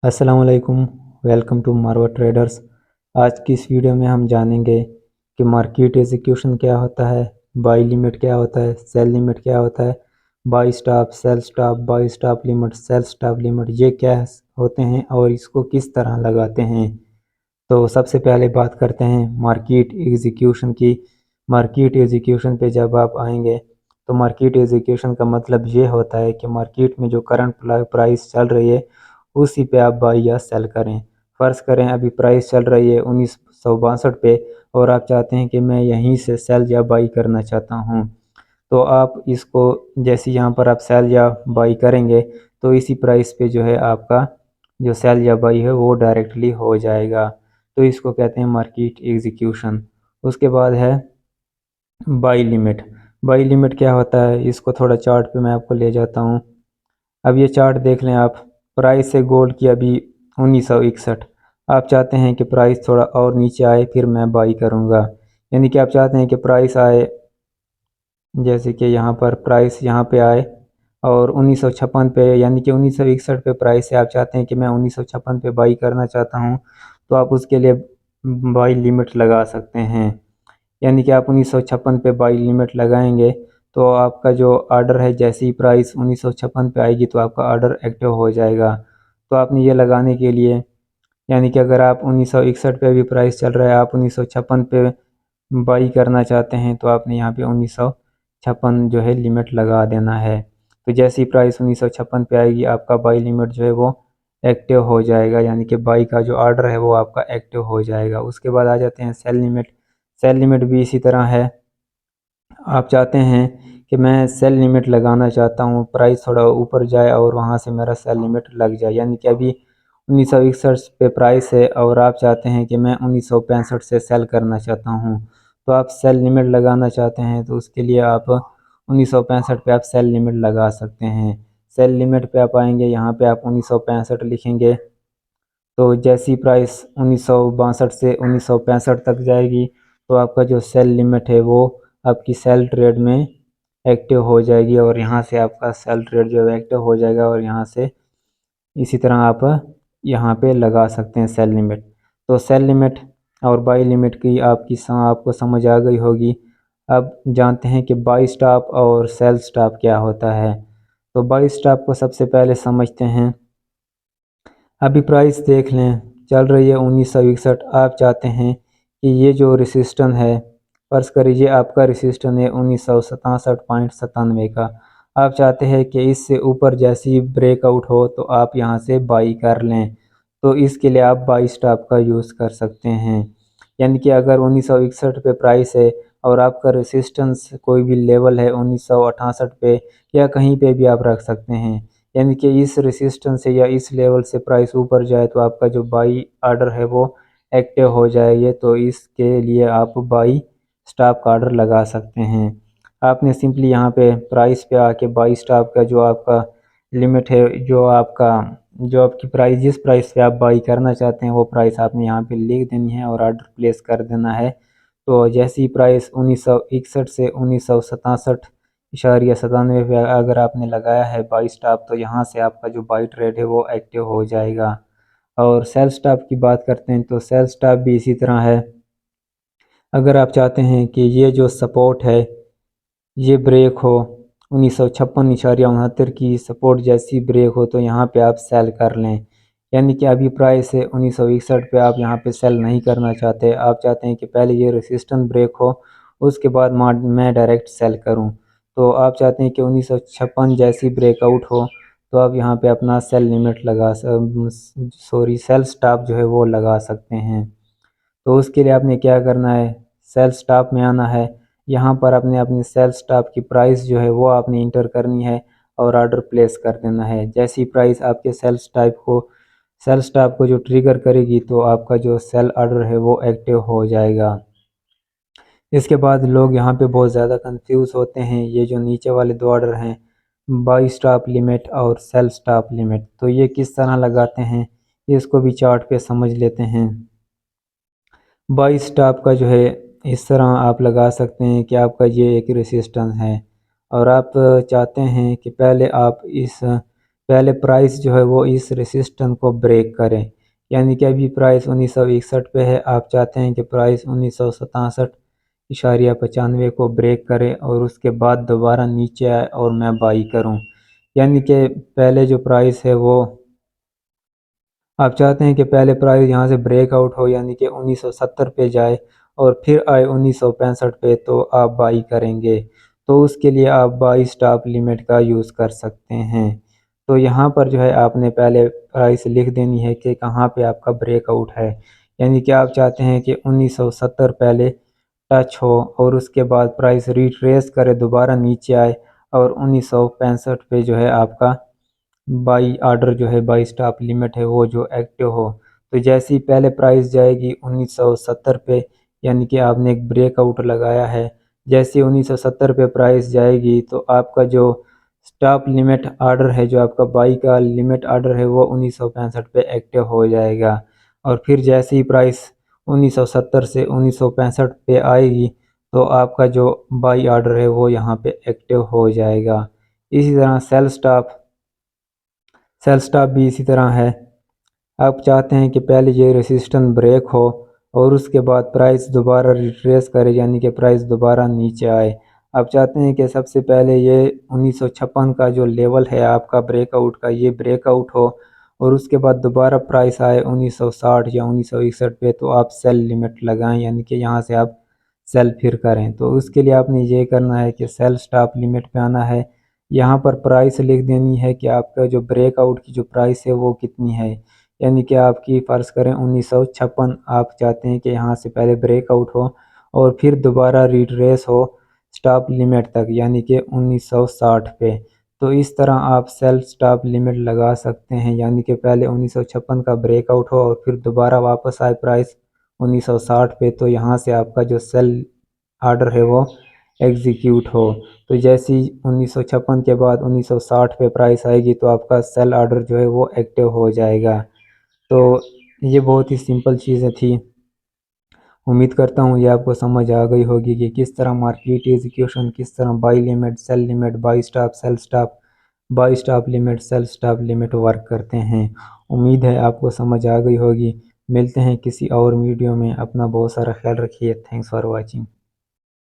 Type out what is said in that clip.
अस्सलाम वालेकुम। Welcome to Marwa traders. आज की इस वीडियो में हम जानेंगे कि मार्केट एग्जीक्यूशन क्या होता है, बाई लिमिट क्या होता है, सेल लिमिट क्या होता है, buy stop, sell stop, buy stop limit, sell stop limit, ये क्या होते हैं और इसको किस तरह लगाते हैं। तो सबसे पहले बात करते हैं मार्केट एग्जीक्यूशन की। मार्केट एग्जीक्यूशन पे जब आप आएंगे तो मार्केट एग्जीक्यूशन का मतलब ये होता है कि मार्केट में जो करंट प्राइस चल रही है उसी पे आप बाई या सेल करें। फ़र्ज़ करें अभी प्राइस चल रही है 1962 पे और आप चाहते हैं कि मैं यहीं से सेल या बाई करना चाहता हूँ, तो आप इसको जैसे यहाँ पर आप सेल या बाई करेंगे तो इसी प्राइस पे जो है आपका जो सेल या बाई है वो डायरेक्टली हो जाएगा। तो इसको कहते हैं मार्केट एग्जीक्यूशन। उसके बाद है बाई लिमिट। बाई लिमिट क्या होता है, इसको थोड़ा चार्ट पे मैं आपको ले जाता हूँ। अब ये चार्ट देख लें आप। प्राइस है गोल्ड की अभी 1961। आप चाहते हैं कि प्राइस थोड़ा और नीचे आए फिर मैं बाई करूँगा, यानी कि आप चाहते हैं कि प्राइस आए, जैसे कि यहाँ पर प्राइस यहाँ पे आए और 1956 पे, यानी कि 1961 पे प्राइस है, आप चाहते हैं कि मैं 1956 पे बाई करना चाहता हूँ, तो आप उसके लिए बाई लिमिट लगा सकते हैं। यानी कि आप 1956 पे बाई लिमिट लगाएंगे तो आपका जो ऑर्डर है जैसे ही प्राइस 1956 पे आएगी तो आपका ऑर्डर एक्टिव हो जाएगा। तो आपने ये लगाने के लिए, यानी कि अगर आप 1961 पे भी प्राइस चल रहा है, आप 1956 पे बाई करना चाहते हैं तो आपने यहाँ पे 1956 जो है लिमिट लगा देना है। तो जैसे ही प्राइस 1956 पे आएगी आपका बाई लिमिट जो है वो एक्टिव हो जाएगा, यानी कि बाई का जो ऑर्डर है वो आपका एक्टिव हो जाएगा। उसके बाद आ जाते हैं सेल लिमिट। सेल लिमिट भी इसी तरह है। आप चाहते हैं कि मैं सेल लिमिट लगाना चाहता हूँ, प्राइस थोड़ा ऊपर जाए और वहाँ से मेरा सेल लिमिट लग जाए, यानी कि अभी 1961 पे प्राइस है और आप चाहते हैं कि मैं 1965 से सेल करना चाहता हूँ, तो आप सेल लिमिट लगाना चाहते हैं तो उसके लिए आप 1965 पे आप सेल लिमिट लगा सकते हैं। सेल लिमिट पे आप आएंगे, यहाँ पे आप 1965 लिखेंगे, तो जैसी प्राइस 1962 से 1965 तक जाएगी तो आपका जो सेल लिमिट है वो आपकी सेल ट्रेड में एक्टिव हो जाएगी और यहाँ से आपका सेल ट्रेड जो है एक्टिव हो जाएगा और यहाँ से इसी तरह आप यहाँ पे लगा सकते हैं सेल लिमिट। तो सेल लिमिट और बाई लिमिट की आपको समझ आ गई होगी। अब जानते हैं कि बाई स्टॉप और सेल स्टॉप क्या होता है। तो बाई स्टॉप को सबसे पहले समझते हैं। अभी प्राइस देख लें, चल रही है 1961। आप चाहते हैं कि ये जो रेसिस्टेंस है, फर्ज करिए आपका रेसिस्टेंस है 1967.97 का, आप चाहते हैं कि इससे ऊपर जैसे ही ब्रेकआउट हो तो आप यहाँ से बाई कर लें, तो इसके लिए आप बाई स्टॉप का यूज़ कर सकते हैं। यानी कि अगर 1961 पे प्राइस है और आपका रेसिस्टेंस कोई भी लेवल है 1968 पे या कहीं पे भी आप रख सकते हैं, यानी कि इस रेसिस्टेंस से या इस लेवल से प्राइस ऊपर जाए तो आपका जो बाई ऑर्डर है वो एक्टिव हो जाएगी, तो इसके लिए आप बाई स्टॉप का ऑर्डर लगा सकते हैं। आपने सिंपली यहाँ पे प्राइस पे आके बाई स्टॉप का जो आपका लिमिट है, जो आपकी प्राइस, जिस प्राइस पे आप बाई करना चाहते हैं वो प्राइस आपने यहाँ पे लिख देनी है और ऑर्डर प्लेस कर देना है। तो जैसी प्राइस 1961 से 1967.97 पे अगर आपने लगाया है बाई स्टॉप, तो यहाँ से आपका जो बाई ट्रेड है वो एक्टिव हो जाएगा। और सेल स्टॉप की बात करते हैं तो सेल स्टॉप भी इसी तरह है। अगर आप चाहते हैं कि ये जो सपोर्ट है ये ब्रेक हो, 1956.69 की सपोर्ट जैसी ब्रेक हो तो यहाँ पे आप सेल कर लें। यानी कि अभी प्राइस है 1961 पे, आप यहाँ पे सेल नहीं करना चाहते, आप चाहते हैं कि पहले ये रेसिस्टेंस ब्रेक हो उसके बाद मैं डायरेक्ट सेल करूँ। तो आप चाहते हैं कि 1956 जैसी ब्रेकआउट हो तो आप यहाँ पे अपना सेल लिमिट सेल स्टॉप जो है वो लगा सकते हैं। तो उसके लिए आपने क्या करना है, सेल स्टॉप में आना है, यहाँ पर आपने अपनी सेल स्टॉप की प्राइस जो है वो आपने इंटर करनी है और ऑर्डर प्लेस कर देना है। जैसी प्राइस आपके सेल स्टॉप को जो ट्रिगर करेगी तो आपका जो सेल ऑर्डर है वो एक्टिव हो जाएगा। इसके बाद लोग यहाँ पे बहुत ज़्यादा कंफ्यूज होते हैं, ये जो नीचे वाले दो ऑर्डर हैं, बाई स्टॉप लिमिट और सेल स्टॉप लिमिट, तो ये किस तरह लगाते हैं इसको भी चार्ट पे समझ लेते हैं। बाई स्टॉप का जो है इस तरह आप लगा सकते हैं कि आपका ये एक रेसिस्टेंस है और आप चाहते हैं कि पहले आप इस पहले प्राइस जो है वो इस रेसिस्टेंस को ब्रेक करें। यानी कि अभी प्राइस 1961 पे है, आप चाहते हैं कि प्राइस 1967.95 को ब्रेक करे और उसके बाद दोबारा नीचे आए और मैं बाई करूं। यानी कि पहले जो प्राइस है वो आप चाहते हैं कि पहले प्राइस यहाँ से ब्रेकआउट हो, यानी कि 1970 पे जाए और फिर आए 1965 पे, तो आप बाई करेंगे। तो उसके लिए आप बाई स्टॉप लिमिट का यूज़ कर सकते हैं। तो यहाँ पर जो है आपने पहले प्राइस लिख देनी है कि कहाँ पे आपका ब्रेकआउट है। यानी कि आप चाहते हैं कि 1970 पहले टच हो और उसके बाद प्राइस रिट्रेस करे, दोबारा नीचे आए और 1965 पे जो है आपका बाई ऑर्डर जो है, बाई स्टॉप लिमिट है वो जो एक्टिव हो। तो जैसे ही पहले प्राइस जाएगी 1970 पे, यानी कि आपने एक ब्रेकआउट लगाया है, जैसे 1970 पे प्राइस जाएगी तो आपका जो स्टॉप लिमिट ऑर्डर है, जो आपका बाई का लिमिट ऑर्डर है, वो 1965 पे एक्टिव हो जाएगा। और फिर जैसे ही प्राइस 1970 से 1965 पे आएगी तो आपका जो बाई ऑर्डर है वो यहाँ पे एक्टिव हो जाएगा। इसी तरह सेल स्टॉप भी इसी तरह है। आप चाहते हैं कि पहले ये रेसिस्टेंस ब्रेक हो और उसके बाद प्राइस दोबारा रिट्रेस करे, यानी कि प्राइस दोबारा नीचे आए। आप चाहते हैं कि सबसे पहले ये 1956 का जो लेवल है आपका ब्रेकआउट का, ये ब्रेकआउट हो और उसके बाद दोबारा प्राइस आए 1960 या 1961 पे, तो आप सेल लिमिट लगाएं, यानी कि यहाँ से आप सेल फिर करें। तो उसके लिए आपने ये करना है कि सेल स्टॉप लिमिट पे आना है, यहाँ पर प्राइस लिख देनी है कि आपका जो ब्रेकआउट की जो प्राइस है वो कितनी है। यानी कि आपकी फ़र्ज़ करें 1956 आप चाहते हैं कि यहाँ से पहले ब्रेकआउट हो और फिर दोबारा रिट्रेस हो स्टॉप लिमिट तक, यानी कि 1960 पे। तो इस तरह आप सेल स्टॉप लिमिट लगा सकते हैं, यानी कि पहले 1956 का ब्रेकआउट हो और फिर दोबारा वापस आए प्राइस 1960 पे, तो यहाँ से आपका जो सेल ऑर्डर है वो एग्जीक्यूट हो। तो जैसे ही 1956 के बाद 1960 पे प्राइस आएगी तो आपका सेल ऑर्डर जो है वो एक्टिव हो जाएगा। तो ये बहुत ही सिंपल चीज़ें थी। उम्मीद करता हूँ ये आपको समझ आ गई होगी कि किस तरह मार्केट एग्जीक्यूशन, किस तरह buy limit, sell limit, buy stop, sell stop, buy stop limit, sell stop limit work करते हैं। उम्मीद है आपको समझ आ गई होगी। मिलते हैं किसी और वीडियो में। अपना बहुत सारा ख्याल रखिए। Thanks for watching.